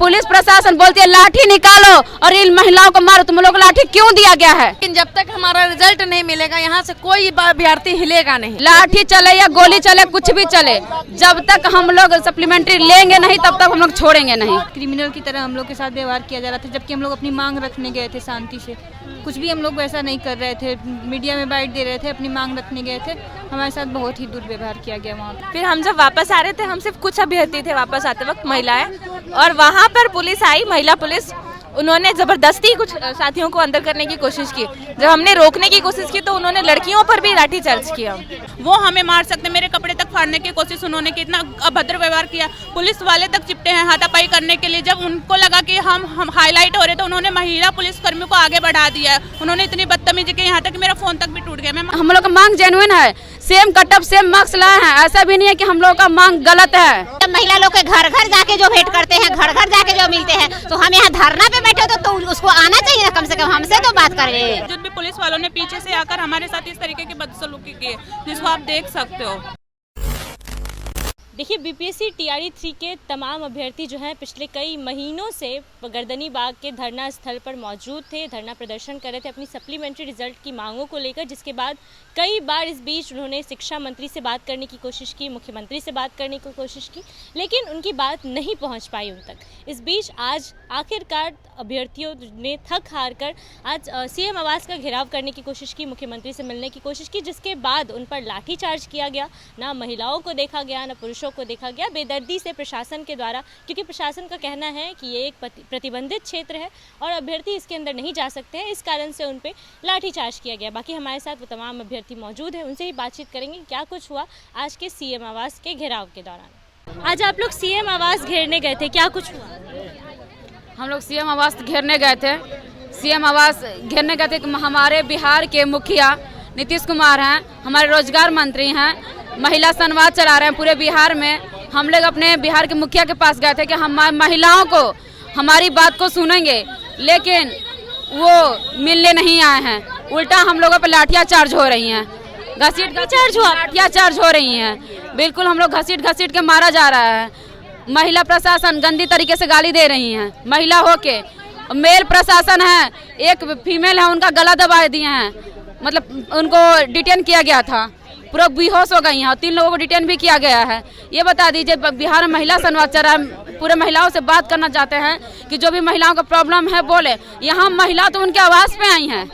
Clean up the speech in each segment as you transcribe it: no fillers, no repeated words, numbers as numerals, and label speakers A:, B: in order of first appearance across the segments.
A: Police प्रशासन बोलती है लाठी निकालो और इन महिलाओं को मारो, तुम लोग को लाठी क्यों दिया गया है?
B: लेकिन जब तक हमारा रिजल्ट नहीं मिलेगा यहाँ से कोई अभ्यर्थी हिलेगा नहीं।
A: लाठी चले या गोली चले, कुछ भी चले, जब तक हम लोग सप्लीमेंट्री लेंगे नहीं तब तक हम लोग छोड़ेंगे नहीं।
C: क्रिमिनल की तरह हम लोग के साथ व्यवहार किया जा रहा था, जबकि हम लोग अपनी मांग रखने गए थे शांति से। कुछ भी हम लोग वैसा नहीं कर रहे थे, मीडिया में बाइट दे रहे थे, अपनी मांग रखने गए थे, हमारे साथ बहुत ही दुर्व्यवहार किया गया वहाँ पे।
D: फिर हम जब वापस आ रहे थे, हम सिर्फ कुछ अभ्यर्थी थे वापस आते वक्त महिलाएं, और वहाँ पर पुलिस आई, महिला पुलिस, उन्होंने जबरदस्ती कुछ साथियों को अंदर करने की कोशिश की। जब हमने रोकने की कोशिश की तो उन्होंने लड़कियों पर भी लाठीचार्ज किया।
E: वो हमें मार सकते, मेरे कपड़े तक फाड़ने की कोशिश उन्होंने की, इतना अभद्र व्यवहार किया। पुलिस वाले तक चिपटे हैं हाथापाई करने के लिए। जब उनको लगा कि हम हाईलाइट हो रहे तो उन्होंने महिला पुलिस कर्मियों को आगे बढ़ा दिया। उन्होंने इतनी बदतमीजी की, यहाँ तक मेरा फोन तक भी टूट गया।
A: हम लोग का मांग जेन्युइन है, सेम कटअप सेम मार्क्स लाए हैं, ऐसा भी नहीं है कि हम लोग का मांग गलत है।
F: महिला लोग के घर घर जाके जो भेंट करते हैं, घर घर जाके जो मिलते हैं, तो हम यहाँ धरना पे बैठे तो उसको आना चाहिए ना, कम से कम हमसे तो बात करें।
E: जो भी पुलिस वालों ने पीछे से आकर हमारे साथ इस तरीके की बदसलूकी की, जिसको आप देख सकते हो।
G: देखिए, बीपीएससी टीआरई 3 के तमाम अभ्यर्थी जो हैं पिछले कई महीनों से गर्दनी बाग के धरना स्थल पर मौजूद थे, धरना प्रदर्शन कर रहे थे अपनी सप्लीमेंट्री रिजल्ट की मांगों को लेकर, जिसके बाद कई बार इस बीच उन्होंने शिक्षा मंत्री से बात करने की कोशिश की, मुख्यमंत्री से बात करने की कोशिश की, लेकिन उनकी बात नहीं पहुंच पाई उन तक। इस बीच आज आखिरकार अभ्यर्थियों ने थक हार कर आज सीएम आवास का घेराव करने की कोशिश की, मुख्यमंत्री से मिलने की कोशिश की, जिसके बाद उन पर लाठीचार्ज किया गया। ना महिलाओं को देखा गया, ना पुरुषों को देखा गया, बेदर्दी से प्रशासन के द्वारा, क्योंकि प्रशासन का कहना है कि ये एक प्रतिबंधित क्षेत्र है और अभ्यर्थी इसके अंदर नहीं जा सकते हैं, इस कारण से उन पे लाठीचार्ज किया गया। बाकी हमारे साथ वो तमाम अभ्यर्थी मौजूद हैं, उनसे ही बातचीत करेंगे क्या कुछ हुआ आज के सीएम आवास के घेराव के दौरान। आज आप लोग सीएम आवास घेरने गए थे, क्या कुछ हुआ?
A: हम लोग सीएम आवास घेरने गए थे, सीएम आवास घेरने गए थे। हमारे बिहार के मुखिया नीतीश कुमार हैं, हमारे रोजगार मंत्री हैं, महिला संवाद चला रहे हैं पूरे बिहार में। हम लोग अपने बिहार के मुखिया के पास गए थे कि हम महिलाओं को हमारी बात को सुनेंगे, लेकिन वो मिलने नहीं आए हैं। उल्टा हम लोगों पर लाठियाँ चार्ज हो रही हैं, लाठियाँ चार्ज हो रही हैं। बिल्कुल हम लोग घसीट के मारा जा रहा है। महिला प्रशासन गंदी तरीके से गाली दे रही हैं, महिला होके। मेल प्रशासन है, एक फीमेल है, उनका गला दबा दिए हैं, मतलब उनको डिटेन किया गया था, पूरा बेहोश हो गई हैं। 3 लोगों को डिटेन भी किया गया है। ये बता दीजिए, बिहार में महिला संवाद चल रहा है, पूरे महिलाओं से बात करना चाहते हैं कि जो भी महिलाओं का प्रॉब्लम है बोले। यहाँ महिला तो उनके आवास पे आई हैं,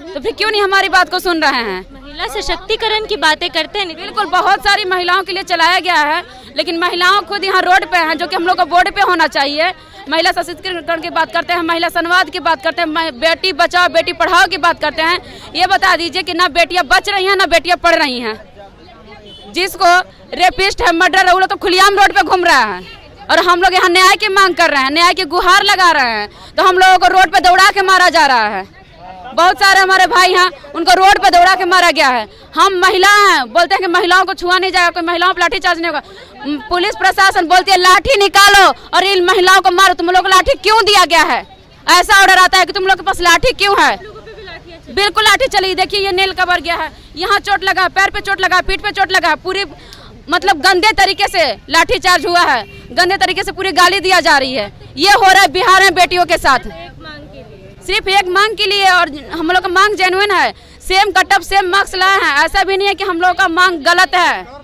A: तो फिर क्यों नहीं हमारी बात को सुन रहे हैं?
G: महिला सशक्तिकरण की बातें करते हैं।
A: बिल्कुल, बहुत सारी महिलाओं के लिए चलाया गया है, लेकिन महिलाओं खुद यहाँ रोड पे हैं, जो कि हम लोग को बोर्ड पे होना चाहिए। महिला सशक्तिकरण की बात करते हैं, महिला संवाद की बात करते हैं, बेटी बचाओ बेटी पढ़ाओ की बात करते हैं। ये बता दीजिए कि ना बेटियां बच रही हैं ना बेटियां पढ़ रही हैं। जिसको रेपिस्ट है, मर्डर है, वो तो खुलेआम रोड पे घूम रहा है, और हम लोग यहाँ न्याय की मांग कर रहे हैं, न्याय की गुहार लगा रहे हैं, तो हम लोगों को रोड पे दौड़ा के मारा जा रहा है। बहुत सारे हमारे भाई हैं, उनको रोड पे दौड़ा के मारा गया है। हम महिला हैं, बोलते हैं कि महिलाओं को छुआ नहीं जाएगा, कोई महिलाओं पर लाठीचार्ज नहीं होगा। पुलिस प्रशासन बोलती है लाठी निकालो और इन महिलाओं को मारो, तुम लोग को लाठी क्यों दिया गया है? ऐसा ऑर्डर आता है कि तुम लोग के पास लाठी क्यों है? बिल्कुल लाठी चली। देखिए, ये नेल कवर गया है, यहाँ चोट लगा, पैर पे चोट लगा, पीठ पे चोट लगा, पूरी मतलब गंदे तरीके से लाठीचार्ज हुआ है, गंदे तरीके से पूरी गाली दिया जा रही है। ये हो रहा है बिहार में बेटियों के साथ, सिर्फ एक मांग के लिए। और हम लोग का मांग जेन्युइन है, सेम कटअप सेम मार्क्स लाए हैं, ऐसा भी नहीं है कि हम लोग का मांग गलत है।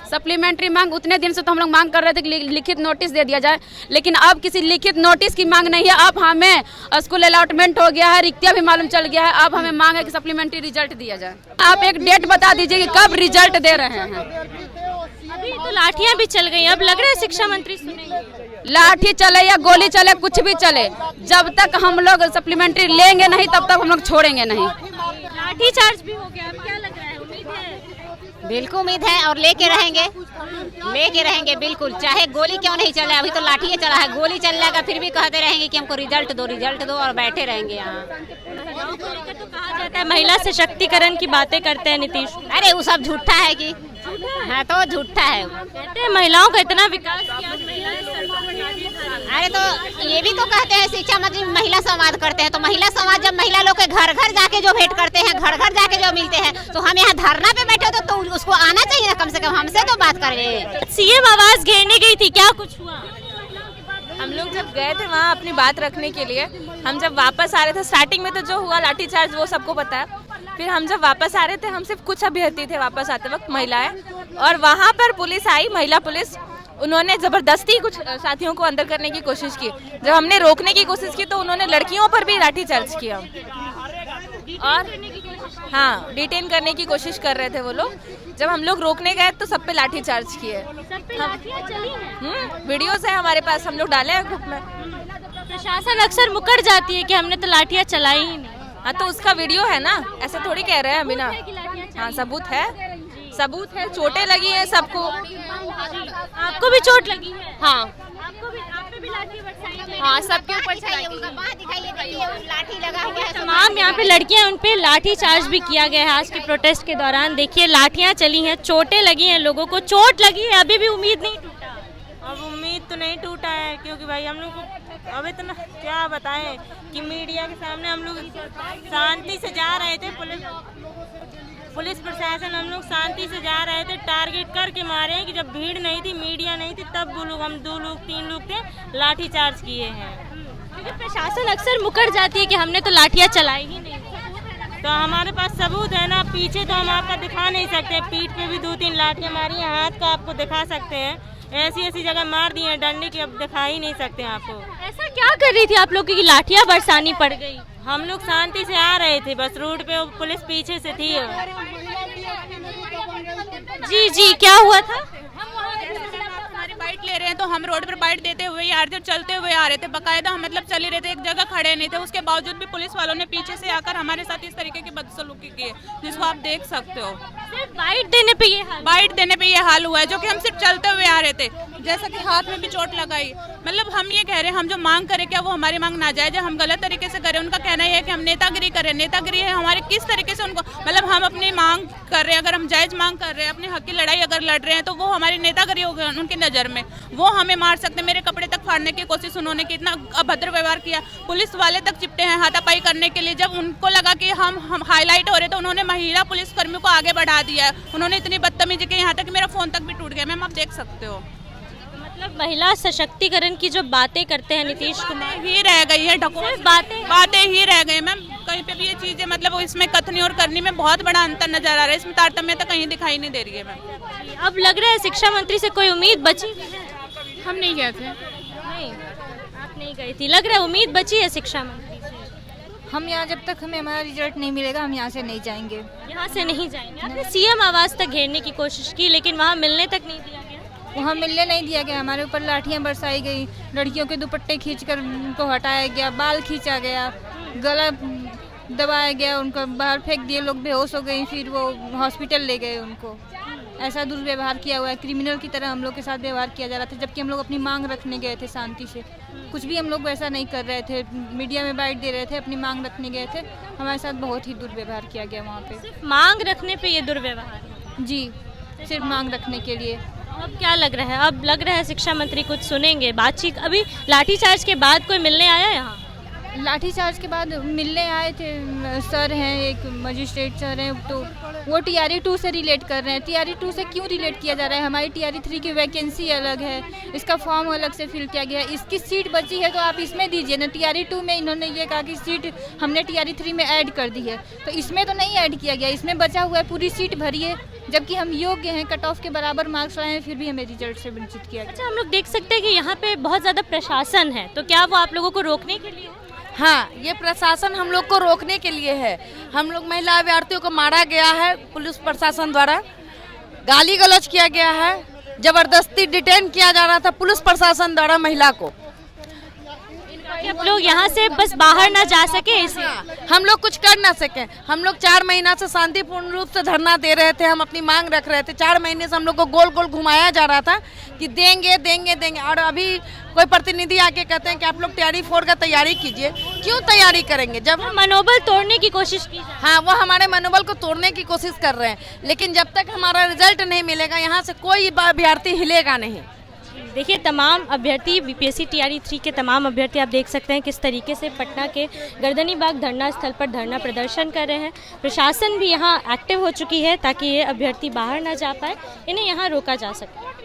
A: सप्लीमेंट्री मांग उतने दिन से तो हम लोग मांग कर रहे थे कि लिखित नोटिस दे दिया जाए, लेकिन अब किसी लिखित नोटिस की मांग नहीं है। अब हमें स्कूल अलॉटमेंट हो गया है, रिक्तियाँ भी मालूम चल गया है, अब हमें मांग है कि सप्लीमेंट्री रिजल्ट दिया जाए। आप एक डेट बता दीजिए कि कब रिजल्ट दे रहे हैं।
G: अभी तो लाठियां भी चल गई, अब लग रहा है शिक्षा मंत्री सुनेंगे।
A: लाठी चले या गोली चले, कुछ भी चले, जब तक हम लोग सप्लीमेंट्री लेंगे नहीं तब तक हम लोग छोड़ेंगे नहीं।
G: लाठीचार्ज भी हो गया, अब क्या लग रहा है, उम्मीद है?
F: बिल्कुल उम्मीद है, और लेके रहेंगे बिल्कुल, चाहे गोली क्यों नहीं चले। अभी तो लाठी चला है, गोली चल जाएगा फिर भी कहते रहेंगे कि हमको रिजल्ट दो, और बैठे रहेंगे यहाँ।
G: महिलाओं को लेकर तो कहा जाता है महिला सशक्तिकरण की बातें करते हैं नीतीश।
F: अरे वो सब झूठा है कि हाँ, तो झूठा है।
G: कहते हैं महिलाओं का इतना विकास किया, महिलाएं सड़कों पर नाचती हैं।
F: अरे तो ये भी तो कहते हैं शिक्षा मंत्री महिला संवाद करते हैं, तो महिला संवाद जब महिला लोग के घर घर जाके जो भेंट करते हैं, घर घर जाके जो मिलते हैं, तो हम यहाँ धरना पे बैठे तो उसको आना चाहिए ना, कम से कम हमसे तो बात करे।
G: सीएम आवास घेरने गई थी, क्या कुछ हुआ?
D: हम लोग जब गए थे वहाँ अपनी बात रखने के लिए, हम जब वापस आ रहे थे, स्टार्टिंग में तो जो हुआ लाठीचार्ज वो सबको पता है। फिर हम जब वापस आ रहे थे, हम सिर्फ कुछ अभ्यर्थी थे वापस आते वक्त, महिलाएं, और वहाँ पर पुलिस आई, महिला पुलिस, उन्होंने ज़बरदस्ती कुछ साथियों को अंदर करने की कोशिश की। जब हमने रोकने की कोशिश की तो उन्होंने लड़कियों पर भी लाठीचार्ज किया और हाँ, डिटेन करने की कोशिश कर रहे थे वो लोग। जब हम लोग रोकने गए तो सब पे लाठीचार्ज किए। वीडियोस है हमारे पास, हम लोग डाले हैं ग्रुप में।
G: प्रशासन अक्सर मुकर जाती है कि हमने तो लाठियाँ चलाई ही नहीं।
D: हाँ, तो उसका वीडियो है ना, ऐसे थोड़ी कह रहे हैं अभी ना। हाँ, सबूत है, सबूत है, चोटें लगी हैं सबको।
G: आपको भी चोट लगी है?
D: हाँ,
G: आपको भी, आप पे भी लाठी बरसाई गई?
D: हाँ, सबके ऊपर चलाई गई।
F: लाठी लगा हुआ है,
G: तमाम यहाँ पे लड़कियां, उन पे लाठी चार्ज भी किया गया है आज के प्रोटेस्ट के दौरान। देखिए लाठियां चली हैं, चोटें लगी हैं, लोगों को चोट लगी है, अभी भी उम्मीद नहीं टूटा।
H: अब उम्मीद तो नहीं टूटा है, क्योंकि भाई हम लोग को अब इतना क्या बताएं कि मीडिया के सामने हम लोग शांति से जा रहे थे, पुलिस प्रशासन, हम लोग शांति से जा रहे थे, टारगेट करके मारे हैं कि जब भीड़ नहीं थी, मीडिया नहीं थी, तब वो लोग, हम 2 लोग 3 लोग थे, लाठी चार्ज किए हैं।
G: क्योंकि प्रशासन अक्सर मुकर जाती है कि हमने तो लाठियाँ चलाई ही नहीं।
H: तो हमारे पास सबूत है ना, पीछे तो हम आपका दिखा नहीं सकते, पीठ पे भी 2-3 लाठियाँ मारी हैं, हाथ का आपको दिखा सकते हैं, ऐसी जगह मार दी है डंडे की, अब दिखा ही नहीं सकते आपको।
G: ऐसा क्या कर रही थी आप लोग की लाठियाँ बरसानी पड़ गई?
H: हम लोग शांति से आ रहे थे, बस रोड पे पुलिस पीछे से थी।
G: जी, क्या हुआ था?
E: हमारी बाइट ले रहे हैं तो हम रोड पर बाइट देते हुए आ रहे थे, चलते हुए आ रहे थे, बकायदा हम मतलब चल ही रहे थे, एक जगह खड़े नहीं थे। उसके बावजूद भी पुलिस वालों ने पीछे से आकर हमारे साथ इस तरीके की बदसलूकी की, जिसको आप देख सकते हो।
G: सिर्फ बाइट देने पे ये हाल
E: हुआ है, जो कि हम सिर्फ चलते हुए आ रहे थे, जैसा कि हाथ में भी चोट लगाई। मतलब हम ये कह रहे हैं, हम जो मांग करें क्या वो हमारी मांग नाजायज है, हम गलत तरीके से करें। उनका कहना है कि हम नेतागिरी करें, नेतागिरी है हमारे, किस तरीके से उनको, मतलब हम अपनी मांग कर रहे हैं, अगर हम जायज मांग कर रहे हैं, अपने हक की लड़ाई अगर लड़ रहे हैं, तो वो हमारी नेतागिरी होगी उनकी नज़र में। वो हमें मार सकते, मेरे कपड़े तक फाड़ने की कोशिश उन्होंने की, इतना अभद्र व्यवहार किया, पुलिस वाले तक चिपटे हैं हाथापाई करने के लिए। जब उनको लगा कि हम हाईलाइट हो रहे तो उन्होंने महिला पुलिस कर्मियों को आगे बढ़ा दिया है। उन्होंने इतनी बदतमीजी की, यहाँ तक मेरा फ़ोन तक भी टूट गया, मैम आप देख सकते हो।
G: मतलब महिला सशक्तिकरण की जो बातें करते हैं नीतीश कुमार,
E: ही रह गई है, बातें ही रह गई मैम। कहीं पे भी ये चीज़ें, मतलब इसमें कथनी और करनी में बहुत बड़ा अंतर नजर आ रहा है, इसमें तारतम्यता कहीं दिखाई नहीं दे रही है मैम।
G: अब लग रहा है शिक्षा मंत्री से कोई उम्मीद बची?
E: हम नहीं गए थे।
G: नहीं, आप नहीं गई थी, लग रहा है उम्मीद बची है शिक्षा मंत्री से।
C: हम यहाँ जब तक हमें हमारा रिजल्ट नहीं मिलेगा, हम यहाँ से नहीं जाएंगे।
G: यहाँ से नहीं जाएंगे? आपने सीएम आवास तक घेरने की कोशिश की, लेकिन वहाँ मिलने तक नहीं दिया गया?
C: वहाँ मिलने नहीं दिया गया, हमारे ऊपर लाठियाँ बरसाई गई, लड़कियों के दुपट्टे खींचकर उनको हटाया गया, बाल खींचा गया, गला दबाया गया, उनको बाहर फेंक दिए, लोग बेहोश हो गई, फिर वो हॉस्पिटल ले गए उनको। ऐसा दुर्व्यवहार किया हुआ है, क्रिमिनल की तरह हम लोग के साथ व्यवहार किया जा रहा था, जबकि हम लोग अपनी मांग रखने गए थे शांति से। कुछ भी हम लोग वैसा नहीं कर रहे थे, मीडिया में बाइट दे रहे थे, अपनी मांग रखने गए थे, हमारे साथ बहुत ही दुर्व्यवहार किया गया वहाँ पे।
G: सिर्फ मांग रखने पे ये दुर्व्यवहार?
C: जी, सिर्फ मांग रखने के लिए।
G: अब क्या लग रहा है, अब लग रहा है शिक्षा मंत्री कुछ सुनेंगे? बातचीत, अभी लाठीचार्ज के बाद कोई मिलने आया यहाँ?
C: लाठीचार्ज के बाद मिलने आए थे सर हैं, एक मजिस्ट्रेट सर हैं, तो वो TRE 2 से रिलेट कर रहे हैं। TRE 2 से क्यों रिलेट किया जा रहा है? हमारी TRE 3 की वैकेंसी अलग है, इसका फॉर्म अलग से फिल किया गया है, इसकी सीट बची है तो आप इसमें दीजिए ना। TRE 2 में इन्होंने ये कहा कि सीट हमने TRE 3 में ऐड कर दी है, तो इसमें तो नहीं ऐड किया गया, इसमें बचा हुआ है, पूरी सीट भरिए, जबकि हम योग्य हैं, कट ऑफ के बराबर मार्क्स लाए हैं, फिर भी हमें रिजल्ट से वंचित किया गया।
G: अच्छा, हम लोग देख सकते हैं कि यहाँ पे बहुत ज़्यादा प्रशासन है, तो क्या वो आप लोगों को रोकने के लिए?
B: हाँ, ये प्रशासन हम लोग को रोकने के लिए है। हम लोग महिला अभ्यर्थियों को मारा गया है पुलिस प्रशासन द्वारा, गाली गलौज किया गया है, जबरदस्ती डिटेन किया जा रहा था पुलिस प्रशासन द्वारा महिला को।
G: आप लोग यहाँ से बस बाहर ना जा सके इसे?
B: हम लोग कुछ कर ना सके। हम लोग 4 महीना से शांतिपूर्ण रूप से धरना दे रहे थे, हम अपनी मांग रख रहे थे। 4 महीने से हम लोग को गोल गोल घुमाया जा रहा था कि देंगे देंगे देंगे, और अभी कोई प्रतिनिधि आके कहते हैं कि आप लोग TRE 4 का तैयारी कीजिए। क्यों तैयारी करेंगे जब हम
G: मनोबल तोड़ने की कोशिश की?
B: हाँ, वो हमारे मनोबल को तोड़ने की कोशिश कर रहे हैं, लेकिन जब तक हमारा रिजल्ट नहीं मिलेगा यहाँ से कोई अभ्यर्थी हिलेगा नहीं।
G: देखिए तमाम अभ्यर्थी बीपीएससी टीआरई 3 के तमाम अभ्यर्थी आप देख सकते हैं किस तरीके से पटना के गर्दनी बाग धरना स्थल पर धरना प्रदर्शन कर रहे हैं। प्रशासन भी यहाँ एक्टिव हो चुकी है ताकि ये अभ्यर्थी बाहर ना जा पाए, इन्हें यहाँ रोका जा सके।